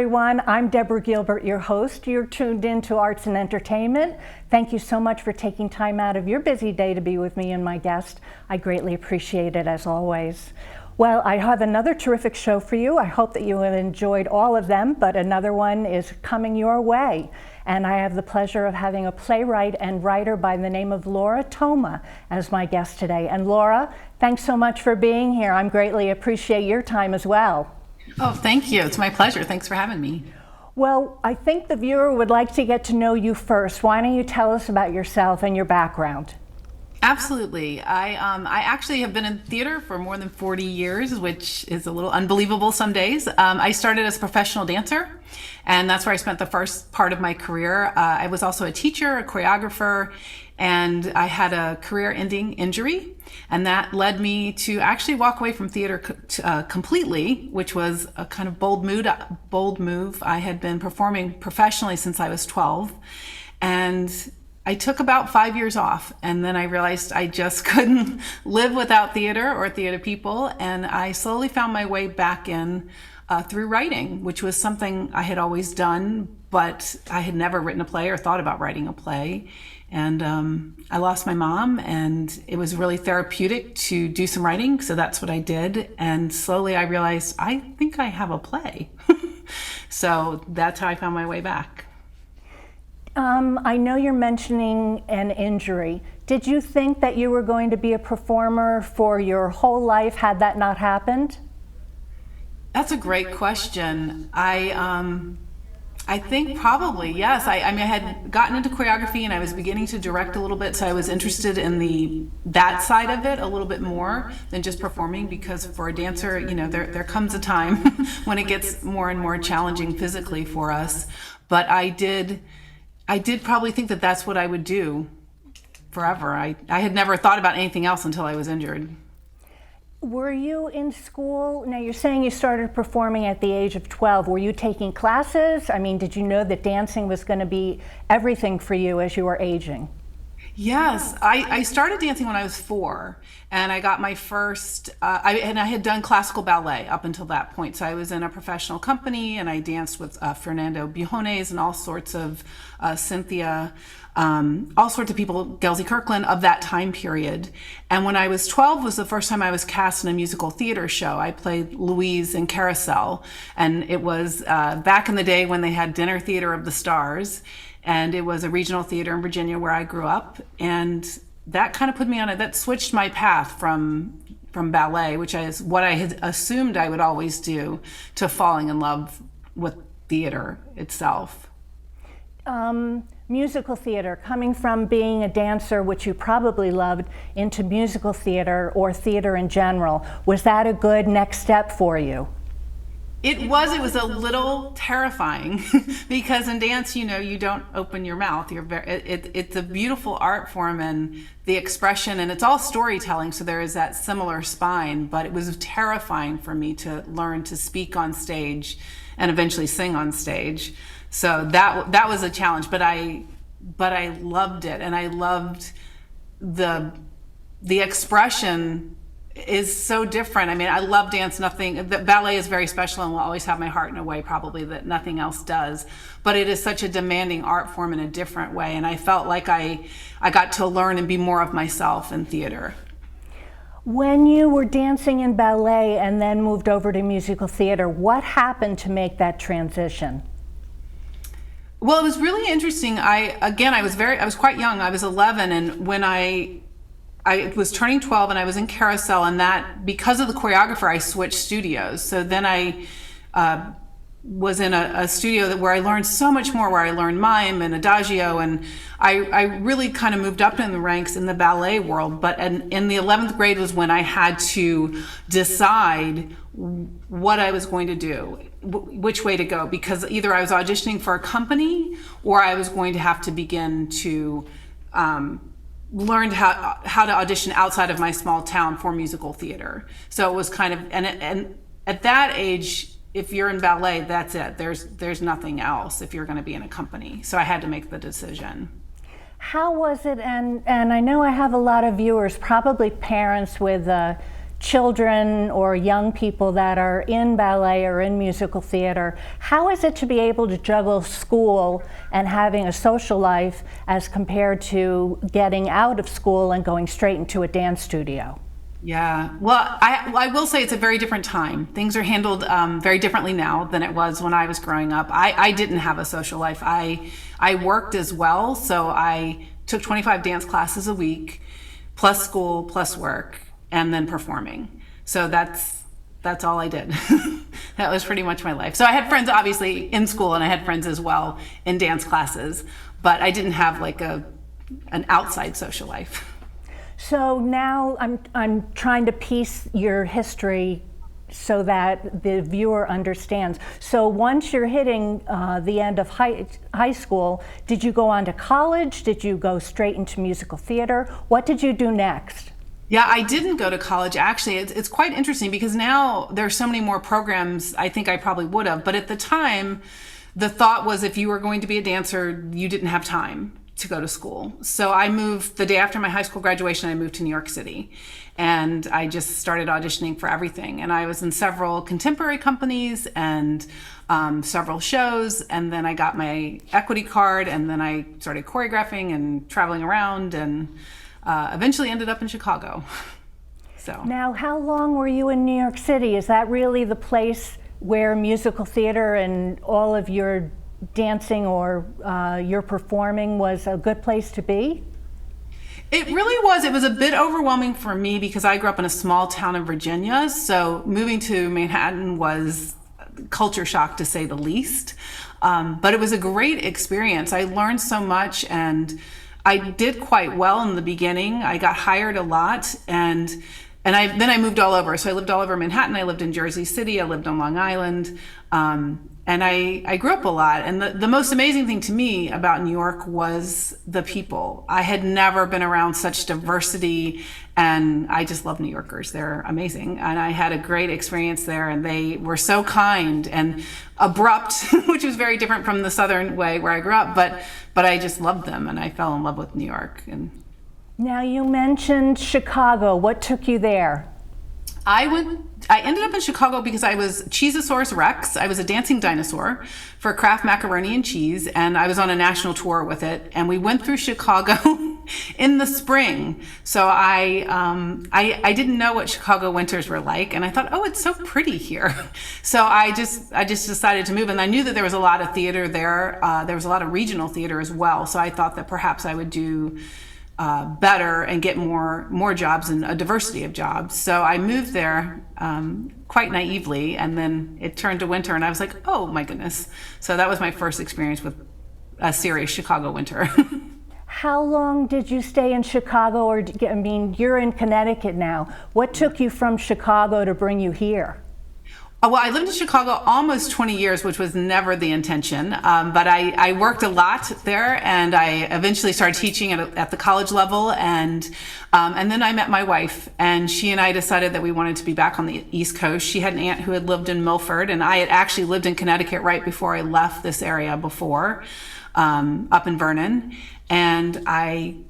everyone. I'm Deborah Gilbert, your host. You're tuned in to Arts and Entertainment. Thank you so much for taking time out of your busy day to be with me and my guest. I greatly appreciate it, as always. Well, I have another terrific show for you. I hope that you have enjoyed all of them, but another one is coming your way. And I have the pleasure of having a playwright and writer by the name of Thoma as my guest today. And Laura, thanks so much for being here. I greatly appreciate your time as well. Oh, thank you. It's my pleasure. Thanks for having me. Well, I think the viewer would like to get to know you first. Why don't you tell us about yourself and your background? Absolutely. I actually have been in theater for more than 40 years, which is a little unbelievable some days. I started as a professional dancer, and that's where I spent the first part of my career. I was also a teacher, a choreographer, and I had a career-ending injury, and that led me to actually walk away from theater completely, which was a kind of bold move. I had been performing professionally since I was 12, and I took about 5 years off, and then I realized I just couldn't live without theater or theater people, and I slowly found my way back in through writing, which was something I had always done, but I had never written a play or thought about writing a play. And I lost my mom, and it was really therapeutic to do some writing, so that's what I did. And slowly I realized, I think I have a play. So that's how I found my way back. I know you're mentioning an injury. Did you think that you were going to be a performer for your whole life had that not happened? That's a great question. I think probably, yes. I mean, I had gotten into choreography and I was beginning to direct a little bit, so I was interested in that side of it a little bit more than just performing, because for a dancer, you know, there comes a time when it gets more and more challenging physically for us. But I did probably think that that's what I would do forever. I had never thought about anything else until I was injured. Were you in school? Now you're saying you started performing at the age of 12. Were you taking classes? I mean, did you know that dancing was going to be everything for you as you were aging? Yes, I started dancing when I was 4, and I got my first, I had done classical ballet up until that point. So I was in a professional company, and I danced with Fernando Bujones and all sorts of Cynthia, all sorts of people, Gelsey Kirkland, of that time period. And when I was 12 was the first time I was cast in a musical theater show. I played Louise in Carousel, and it was back in the day when they had Dinner Theater of the Stars. And it was a regional theater in Virginia where I grew up, and that kind of put me on that switched my path from ballet, which is what I had assumed I would always do, to falling in love with theater itself. Musical theater, coming from being a dancer, which you probably loved, into musical theater or theater in general, was that a good next step for you? It was a little terrifying because in dance, you know, you don't open your mouth. It's a beautiful art form, and the expression, and it's all storytelling, so there is that similar spine, but it was terrifying for me to learn to speak on stage and eventually sing on stage. So that was a challenge, but I loved it, and I loved the expression is so different. I mean, I love dance. The ballet is very special and will always have my heart in a way probably that nothing else does. But it is such a demanding art form in a different way. And I felt like I got to learn and be more of myself in theater. When you were dancing in ballet and then moved over to musical theater, what happened to make that transition? Well, it was really interesting. I was quite young. I was 11, and when I was turning 12 and I was in Carousel, and that, because of the choreographer, I switched studios. So then I was in a studio where I learned so much more, where I learned mime and adagio, and I really kind of moved up in the ranks in the ballet world. But in the 11th grade was when I had to decide what I was going to do, which way to go, because either I was auditioning for a company or I was going to have to begin to learned how to audition outside of my small town for musical theater. So it was kind of, and at that age, if you're in ballet, that's it. There's nothing else if you're going to be in a company. So I had to make the decision. How was it, and I know I have a lot of viewers, probably parents with children or young people that are in ballet or in musical theater, how is it to be able to juggle school and having a social life as compared to getting out of school and going straight into a dance studio? Yeah, well, I will say it's a very different time. Things are handled very differently now than it was when I was growing up. I didn't have a social life. I worked as well, so I took 25 dance classes a week, plus school, plus work, and then performing. So that's all I did. That was pretty much my life. So I had friends obviously in school, and I had friends as well in dance classes, but I didn't have like an outside social life. So now I'm trying to piece your history so that the viewer understands. So once you're hitting the end of high school, did you go on to college? Did you go straight into musical theater? What did you do next? Yeah, I didn't go to college. Actually, it's quite interesting because now there's so many more programs. I think I probably would have, but at the time, the thought was if you were going to be a dancer, you didn't have time to go to school. So I moved the day after my high school graduation. I moved to New York City, and I just started auditioning for everything. And I was in several contemporary companies and several shows. And then I got my equity card, and then I started choreographing and traveling around, and eventually ended up in Chicago. So now, how long were you in New York City? Is that really the place where musical theater and all of your dancing or your performing was a good place to be? It really was. It was a bit overwhelming for me because I grew up in a small town in Virginia. So moving to Manhattan was culture shock to say the least. But it was a great experience. I learned so much, and I did quite well in the beginning. I got hired a lot, and then I moved all over. So I lived all over Manhattan. I lived in Jersey City. I lived on Long Island. And I grew up a lot. And the most amazing thing to me about New York was the people. I had never been around such diversity, and I just love New Yorkers. They're amazing. And I had a great experience there, and they were so kind and abrupt, which was very different from the Southern way where I grew up. But I just loved them, and I fell in love with New York. And now you mentioned Chicago. What took you there? I ended up in Chicago because I was Cheezosaurus Rex. I was a dancing dinosaur for Kraft Macaroni and Cheese, and I was on a national tour with it. And we went through Chicago in the spring. So I didn't know what Chicago winters were like, and I thought, oh, it's so pretty here. So I just decided to move, and I knew that there was a lot of theater there. There was a lot of regional theater as well. So I thought that perhaps I would do better and get more jobs and a diversity of jobs. So I moved there quite naively, and then it turned to winter, and I was like, oh my goodness. So that was my first experience with a serious Chicago winter. How long did you stay in Chicago? Or, I mean, you're in Connecticut now. What took you from Chicago to bring you here? Well, I lived in Chicago almost 20 years, which was never the intention. But I worked a lot there, and I eventually started teaching at the college level. And then I met my wife, and she and I decided that we wanted to be back on the East Coast. She had an aunt who had lived in Milford, and I had actually lived in Connecticut right before I left this area before, up in Vernon. And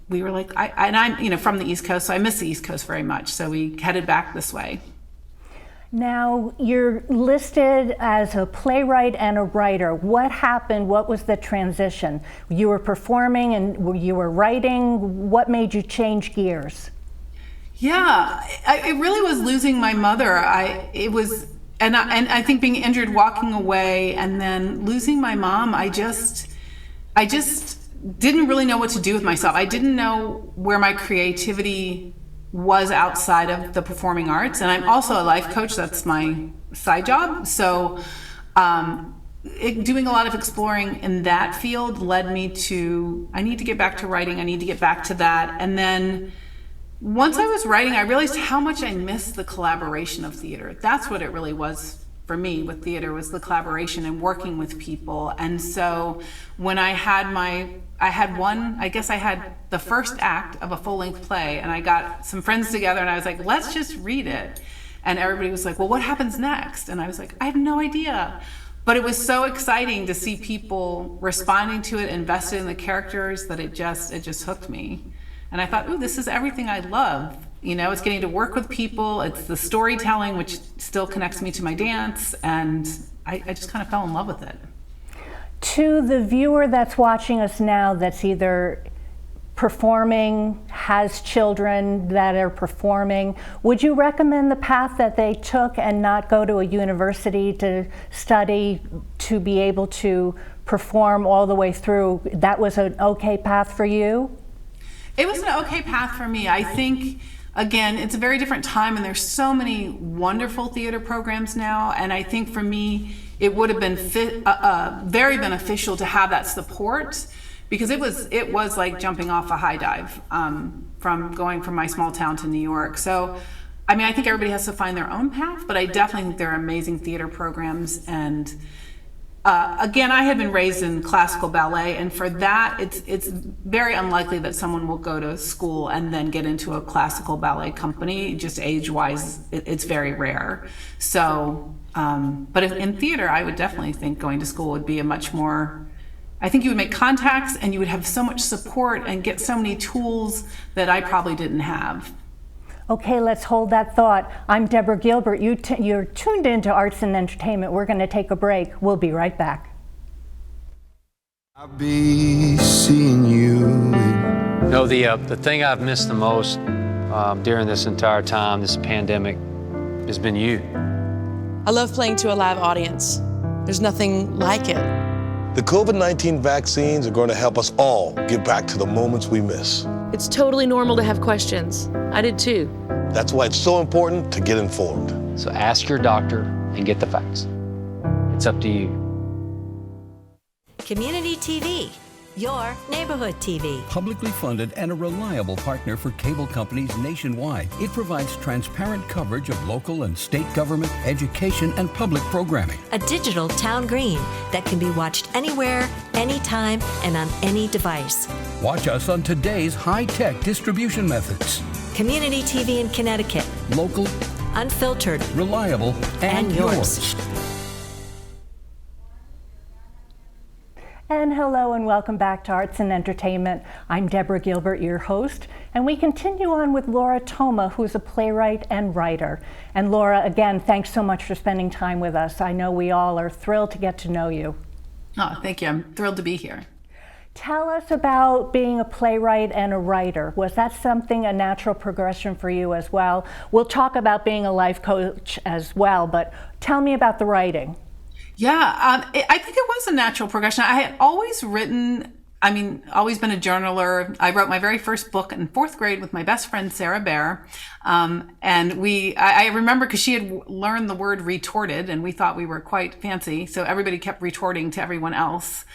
we were like, I'm from the East Coast, so I miss the East Coast very much. So we headed back this way. Now, you're listed as a playwright and a writer. What happened? What was the transition? You were performing and you were writing. What made you change gears? Yeah, it really was losing my mother. And I think being injured, walking away, and then losing my mom. I just didn't really know what to do with myself. I didn't know where my creativity was outside of the performing arts, and I'm also a life coach. That's my side job. So doing a lot of exploring in that field led me to, I need to get back to writing. I need to get back to that. And then once I was writing, I realized how much I missed the collaboration of theater. That's what it really was for me with theater, was the collaboration and working with people. And so when I had the first act of a full-length play, and I got some friends together, and I was like, let's just read it. And everybody was like, well, what happens next? And I was like, I have no idea. But it was so exciting to see people responding to it, invested in the characters, that it just hooked me. And I thought, ooh, this is everything I love. It's getting to work with people. It's the storytelling, which still connects me to my dance. And I just kind of fell in love with it. To the viewer that's watching us now that's either performing, has children that are performing, would you recommend the path that they took and not go to a university to study to be able to perform all the way through? That was an okay path for you? It was an okay path for me. I think, again, it's a very different time, and there's so many wonderful theater programs now, and I think for me, it would have been very beneficial to have that support, because it was like jumping off a high dive from going from my small town to New York. So, I mean, I think everybody has to find their own path, but I definitely think there are amazing theater programs. And again, I had been raised in classical ballet, and for that, it's very unlikely that someone will go to school and then get into a classical ballet company. Just age-wise, it's very rare. So, but in theater, I would definitely think going to school would be a much more, I think you would make contacts and you would have so much support and get so many tools that I probably didn't have. Okay, let's hold that thought. I'm Deborah Gilbert. You're tuned into Arts and Entertainment. We're going to take a break. We'll be right back. I'll be seeing you. No, the thing I've missed the most during this entire time, this pandemic, has been you. I love playing to a live audience. There's nothing like it. The COVID-19 vaccines are going to help us all get back to the moments we miss. It's totally normal to have questions. I did too. That's why it's so important to get informed. So ask your doctor and get the facts. It's up to you. Community TV, your neighborhood TV. Publicly funded and a reliable partner for cable companies nationwide, it provides transparent coverage of local and state government, education, and public programming. A digital town green that can be watched anywhere, anytime, and on any device. Watch us on today's high-tech distribution methods. Community TV in Connecticut. Local, unfiltered, reliable, and yours. And hello and welcome back to Arts and Entertainment. I'm Deborah Gilbert, your host, and we continue on with Laura Thoma, who's a playwright and writer. And Laura, again, thanks so much for spending time with us. I know we all are thrilled to get to know you. Oh, thank you. I'm thrilled to be here. Tell us about being a playwright and a writer. Was that something, a natural progression for you as well? We'll talk about being a life coach as well, but tell me about the writing. Yeah, I think it was a natural progression. I had always written, always been a journaler. I wrote my very first book in 4th grade with my best friend, Sarah Bear. And I remember because she had learned the word retorted, and we thought we were quite fancy. So everybody kept retorting to everyone else.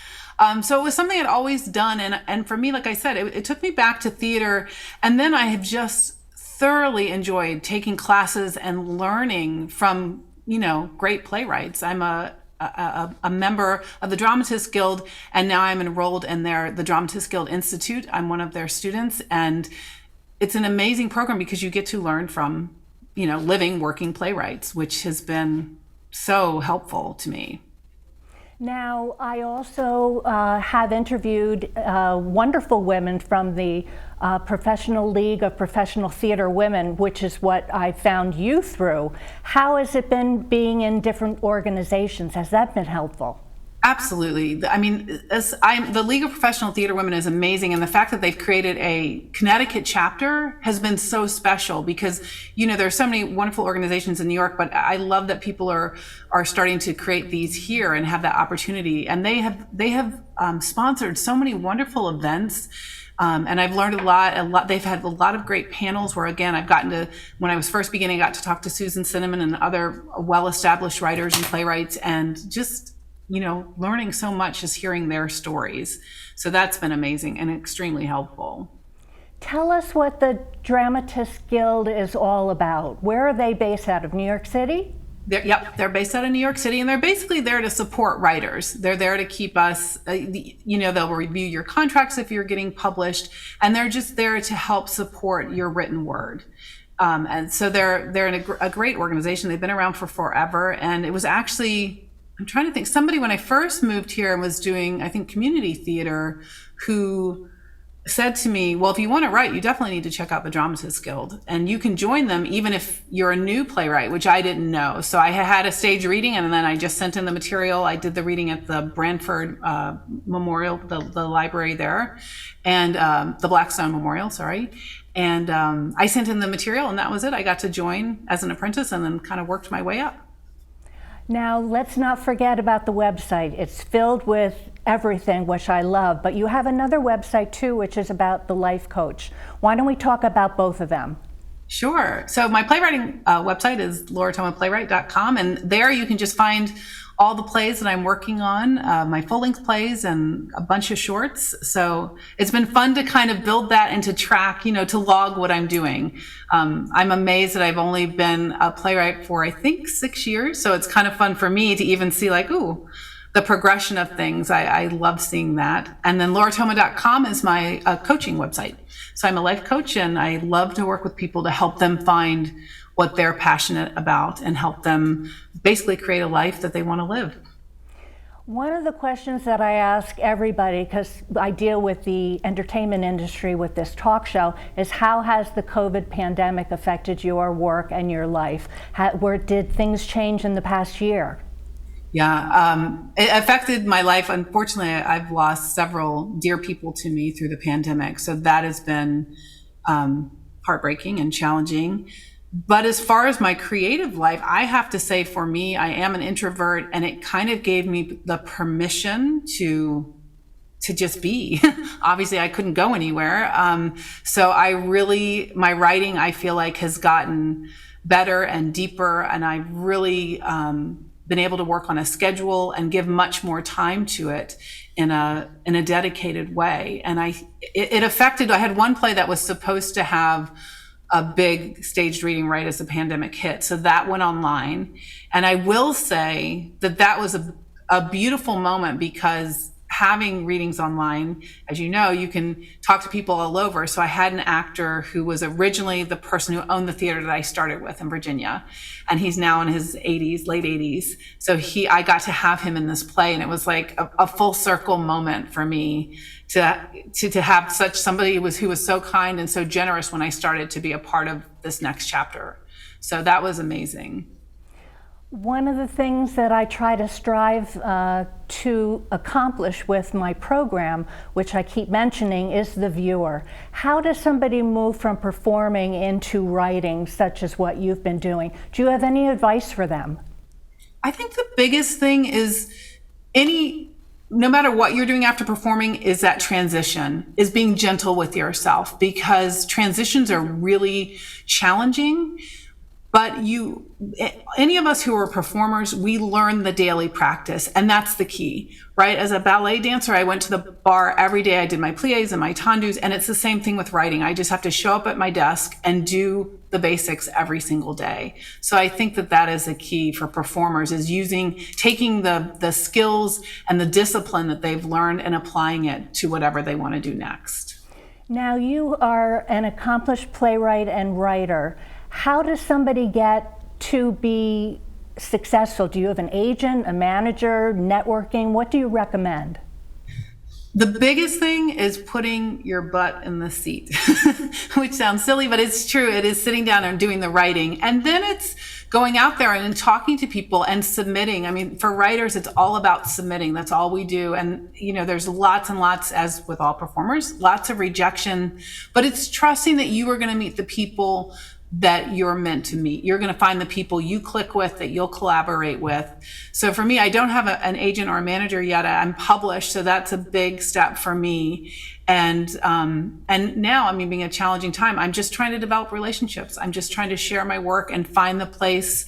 So it was something I'd always done. And for me, like I said, it took me back to theater. And then I have just thoroughly enjoyed taking classes and learning from, great playwrights. I'm a member of the Dramatists Guild, and now I'm enrolled in the Dramatists Guild Institute. I'm one of their students, and it's an amazing program because you get to learn from, living, working playwrights, which has been so helpful to me. Now, I also have interviewed wonderful women from the Professional League of Professional Theater Women, which is what I found you through. How has it been being in different organizations? Has that been helpful? Absolutely. The League of Professional Theater Women is amazing, and the fact that they've created a Connecticut chapter has been so special because, there are so many wonderful organizations in New York, but I love that people are starting to create these here and have that opportunity. And they have sponsored so many wonderful events. And I've learned a lot. They've had a lot of great panels where, again, when I was first beginning, I got to talk to Susan Cinnamon and other well-established writers and playwrights, and just, learning so much, just hearing their stories. So that's been amazing and extremely helpful. Tell us what the Dramatists Guild is all about. Where are they based out of? New York City? They're based out of New York City, and they're basically there to support writers. They're there to keep us, they'll review your contracts if you're getting published, and they're just there to help support your written word. And so they're a great organization. They've been around for forever, and it was actually, I'm trying to think, somebody when I first moved here and was doing, I think, community theater, who said to me, well, if you want to write, you definitely need to check out the Dramatists Guild, and you can join them even if you're a new playwright, which I didn't know. So I had a stage reading, and then I just sent in the material. I did the reading at the Branford Memorial, the library there, and the Blackstone Memorial, sorry. And I sent in the material, and that was it. I got to join as an apprentice and then kind of worked my way up. Now, let's not forget about the website. It's filled with everything, which I love, but you have another website too, which is about the life coach. Why don't we talk about both of them? Sure. So my playwriting website is lauraThomaPlaywright.com, and there you can just find all the plays that I'm working on, my full-length plays and a bunch of shorts. So it's been fun to kind of build that and to track, to log what I'm doing. I'm amazed that I've only been a playwright for, I think, 6 years. So it's kind of fun for me to even see the progression of things. I love seeing that. And then laurathoma.com is my coaching website. So I'm a life coach, and I love to work with people to help them find what they're passionate about and help them basically create a life that they want to live. One of the questions that I ask everybody, because I deal with the entertainment industry with this talk show, is how has the COVID pandemic affected your work and your life? Where did things change in the past year? Yeah, it affected my life. Unfortunately, I've lost several dear people to me through the pandemic. So that has been heartbreaking and challenging. But as far as my creative life, I have to say, for me, I am an introvert, and it kind of gave me the permission to just be. Obviously, I couldn't go anywhere. So my writing, I feel like, has gotten better and deeper, and I've really been able to work on a schedule and give much more time to it in a dedicated way. And it affected, I had one play that was supposed to have a big staged reading right as the pandemic hit. So that went online. And I will say that was a beautiful moment, because having readings online, as you know, you can talk to people all over. So I had an actor who was originally the person who owned the theater that I started with in Virginia, and he's now in his 80s, late 80s. So I got to have him in this play, and it was like a full circle moment for me to have such somebody who was so kind and so generous when I started to be a part of this next chapter. So that was amazing. One of the things that I try to strive to accomplish with my program, which I keep mentioning, is the viewer. How does somebody move from performing into writing, such as what you've been doing? Do you have any advice for them? I think the biggest thing is no matter what you're doing after performing, is that transition, is being gentle with yourself, because transitions are really challenging. But any of us who are performers, we learn the daily practice, and that's the key, right? As a ballet dancer, I went to the bar every day. I did my pliés and my tendus, and it's the same thing with writing. I just have to show up at my desk and do the basics every single day. So I think that is a key for performers, is taking the skills and the discipline that they've learned and applying it to whatever they want to do next. Now, you are an accomplished playwright and writer. How does somebody get to be successful? Do you have an agent, a manager, networking? What do you recommend? The biggest thing is putting your butt in the seat, which sounds silly, but it's true. It is sitting down and doing the writing. And then it's going out there and talking to people and submitting. I mean, for writers, it's all about submitting. That's all we do. And, there's lots and lots, as with all performers, lots of rejection, but it's trusting that you are going to meet the people that you're meant to meet. You're going to find the people you click with, that you'll collaborate with. So for me, I don't have an agent or a manager yet. I'm published, so that's a big step for me. And now, being a challenging time, I'm just trying to develop relationships. I'm just trying to share my work and find the place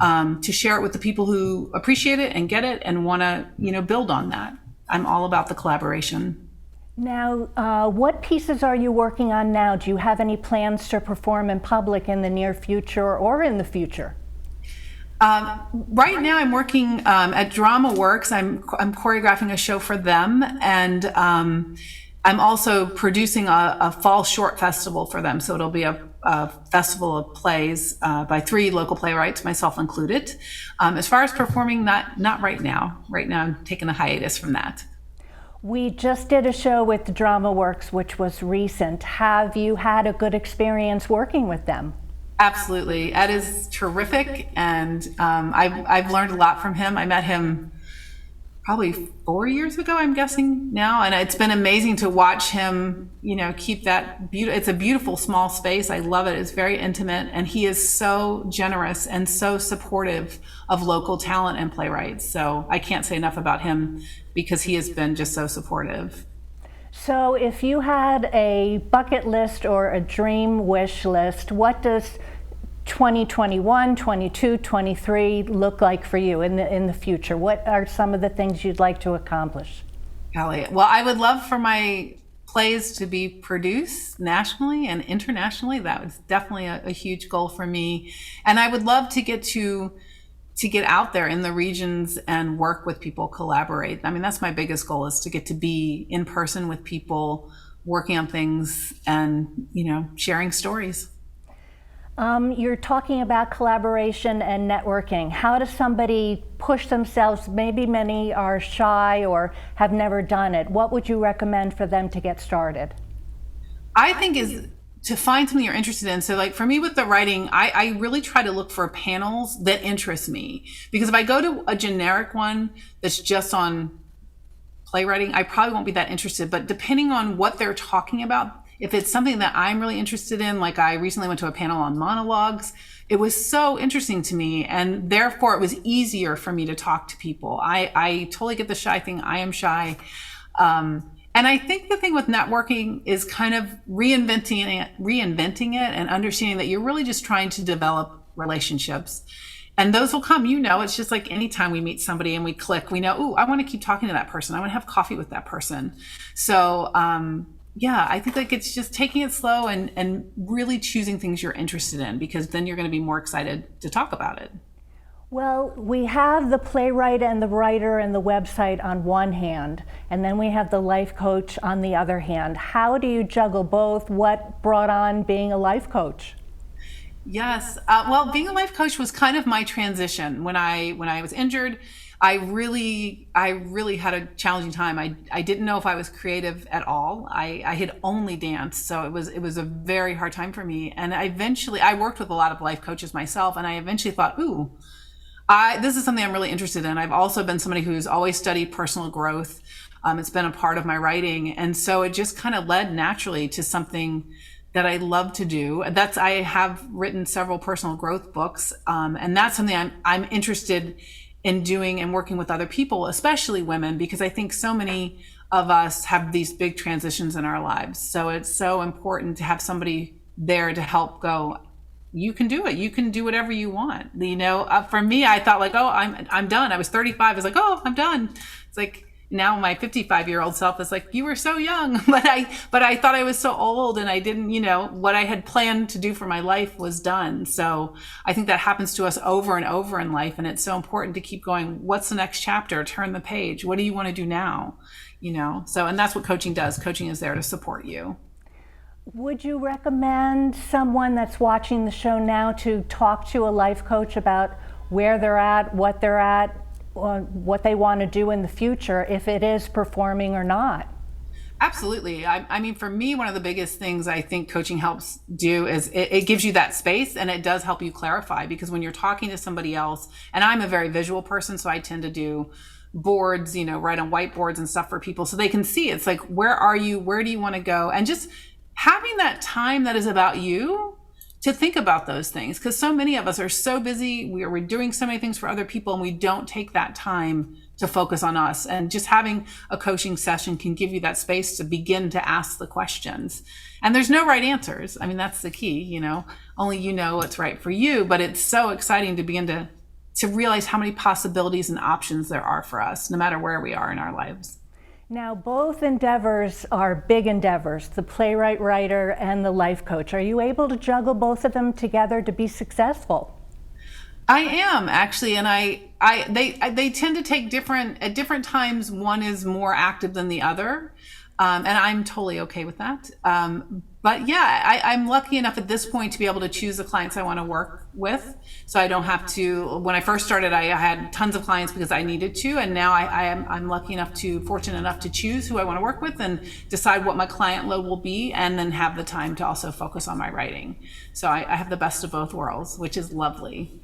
to share it with the people who appreciate it and get it and want to, build on that. I'm all about the collaboration. Now, what pieces are you working on now? Do you have any plans to perform in public in the near future or in the future? Right now I'm working at Drama Works. I'm choreographing a show for them, and I'm also producing a fall short festival for them. So it'll be a festival of plays by 3 local playwrights, myself included. As far as performing, not right now. Right now I'm taking a hiatus from that. We just did a show with the Drama Works, which was recent. Have you had a good experience working with them? Absolutely. Ed is terrific, and I've learned a lot from him. I met him probably 4 years ago, I'm guessing now, and it's been amazing to watch him, keep that it's a beautiful small space. I love it. It's very intimate, and he is so generous and so supportive of local talent and playwrights. So I can't say enough about him because he has been just so supportive. So if you had a bucket list or a dream wish list, what does 2021, 22, 23 look like for you in the future? What are some of the things you'd like to accomplish? Golly, well, I would love for my plays to be produced nationally and internationally. That was definitely a huge goal for me. And I would love to get out there in the regions and work with people, collaborate. I mean, that's my biggest goal, is to get to be in person with people, working on things and, sharing stories. You're talking about collaboration and networking. How does somebody push themselves? Maybe many are shy or have never done it. What would you recommend for them to get started? I think is to find something you're interested in. So like for me with the writing, I really try to look for panels that interest me. Because if I go to a generic one that's just on playwriting, I probably won't be that interested. But depending on what they're talking about, if it's something that I'm really interested in, like I recently went to a panel on monologues, it was so interesting to me, and therefore it was easier for me to talk to people. I totally get the shy thing. I am shy. And I think the thing with networking is kind of reinventing it and understanding that you're really just trying to develop relationships. And those will come, it's just like anytime we meet somebody and we click, we know, I want to keep talking to that person. I want to have coffee with that person. So, I think like it's just taking it slow and really choosing things you're interested in, because then you're going to be more excited to talk about it. Well, we have the playwright and the writer and the website on one hand, and then we have the life coach on the other hand. How do you juggle both? What brought on being a life coach? Yes. Well, being a life coach was kind of my transition. When I was injured, I really had a challenging time. I didn't know if I was creative at all. I had only danced, so it was a very hard time for me. And I worked with a lot of life coaches myself, and I eventually thought, this is something I'm really interested in. I've also been somebody who's always studied personal growth. It's been a part of my writing, and so it just kind of led naturally to something that I love to do. I have written several personal growth books, and that's something I'm interested in doing and working with other people, especially women, because I think so many of us have these big transitions in our lives. So it's so important to have somebody there to help go, you can do it. You can do whatever you want. For me, I thought like, I'm done. I was 35. I was like, I'm done. It's like, now my 55-year-old self is like, you were so young, but I thought I was so old, and I didn't, what I had planned to do for my life was done. So I think that happens to us over and over in life, and it's so important to keep going. What's the next chapter? Turn the page. What do you want to do now? So, and that's what coaching does. Coaching is there to support you. Would you recommend someone that's watching the show now to talk to a life coach about where they're at, what they want to do in the future, if it is performing or not? Absolutely. I mean, for me, one of the biggest things I think coaching helps do is it gives you that space, and it does help you clarify, because when you're talking to somebody else, and I'm a very visual person, so I tend to do boards, write on whiteboards and stuff for people so they can see. It's like, where are you? Where do you want to go? And just having that time that is about you to think about those things, because so many of us are so busy. We're doing so many things for other people, and we don't take that time to focus on us. And just having a coaching session can give you that space to begin to ask the questions. And there's no right answers. I mean, that's the key, only you know what's right for you. But it's so exciting to begin to realize how many possibilities and options there are for us, no matter where we are in our lives. Now, both endeavors are big endeavors, the playwright writer and the life coach. Are you able to juggle both of them together to be successful? I am actually, and they tend to take at different times. One is more active than the other. And I'm totally okay with that. But yeah, I'm lucky enough at this point to be able to choose the clients I want to work with. So I don't have to, when I first started, I had tons of clients because I needed to. And now I'm lucky enough fortunate enough to choose who I want to work with and decide what my client load will be, and then have the time to also focus on my writing. So I have the best of both worlds, which is lovely.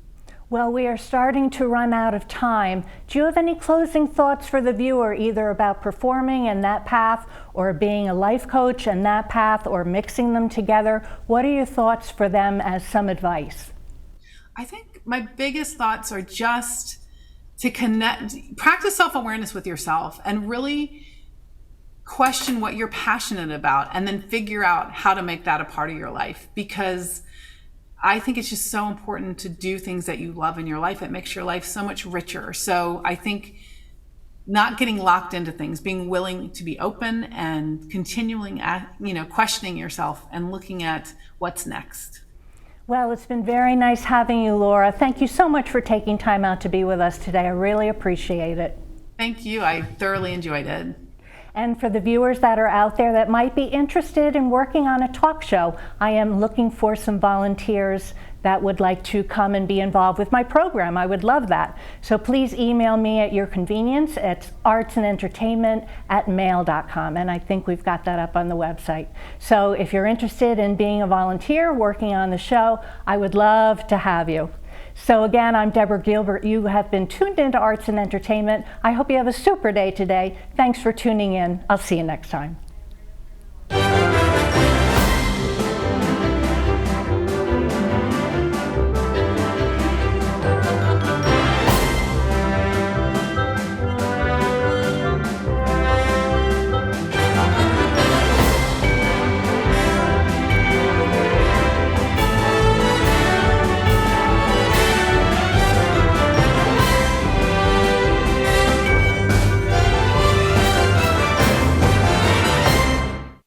Well, we are starting to run out of time. Do you have any closing thoughts for the viewer, either about performing and that path, or being a life coach and that path, or mixing them together? What are your thoughts for them as some advice? I think my biggest thoughts are just to practice self-awareness with yourself and really question what you're passionate about, and then figure out how to make that a part of your life. Because I think it's just so important to do things that you love in your life. It makes your life so much richer. So I think not getting locked into things, being willing to be open and continuing questioning yourself and looking at what's next. Well, it's been very nice having you, Laura. Thank you so much for taking time out to be with us today. I really appreciate it. Thank you. I thoroughly enjoyed it. And for the viewers that are out there that might be interested in working on a talk show, I am looking for some volunteers that would like to come and be involved with my program. I would love that. So please email me at your convenience. It's artsandentertainment@mail.com, and I think we've got that up on the website. So if you're interested in being a volunteer working on the show, I would love to have you. So again, I'm Deborah Gilbert. You have been tuned into Arts and Entertainment. I hope you have a super day today. Thanks for tuning in. I'll see you next time.